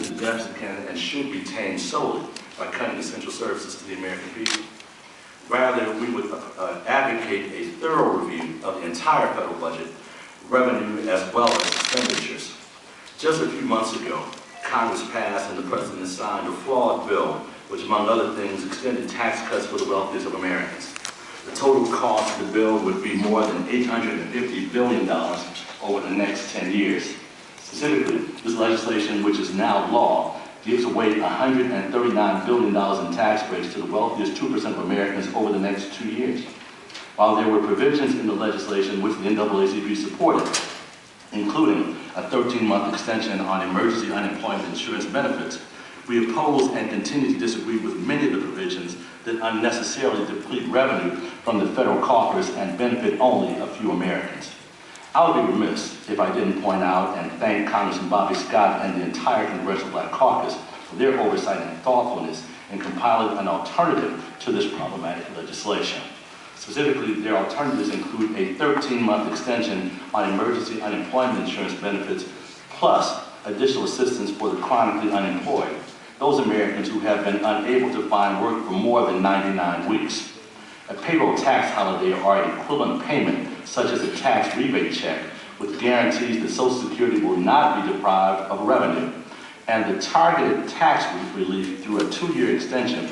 believe the deficit can and should be tamed solely by cutting essential services to the American people. Rather, we would advocate a thorough review of the entire federal budget, revenue as well as expenditures. Just a few months ago, Congress passed and the President signed a flawed bill, which among other things extended tax cuts for the wealthiest of Americans. The total cost of the bill would be more than $850 billion over the next 10 years. Specifically, this legislation, which is now law, gives away $139 billion in tax breaks to the wealthiest 2% of Americans over the next 2 years. While there were provisions in the legislation which the NAACP supported, including a 13-month extension on emergency unemployment insurance benefits, we oppose and continue to disagree with many of the provisions that unnecessarily deplete revenue from the federal coffers and benefit only a few Americans. I would be remiss if I didn't point out and thank Congressman Bobby Scott and the entire Congressional Black Caucus for their oversight and thoughtfulness in compiling an alternative to this problematic legislation. Specifically, their alternatives include a 13-month extension on emergency unemployment insurance benefits, plus additional assistance for the chronically unemployed, those Americans who have been unable to find work for more than 99 weeks. A payroll tax holiday or equivalent payment, such as a tax rebate check, with guarantees that Social Security will not be deprived of revenue, and the targeted tax relief through a 2-year extension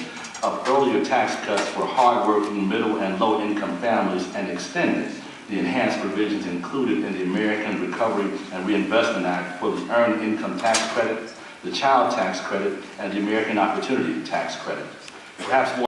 of earlier tax cuts for hardworking middle and low-income families and extended the enhanced provisions included in the American Recovery and Reinvestment Act for the Earned Income Tax Credit, the Child Tax Credit, and the American Opportunity Tax Credit. Perhaps more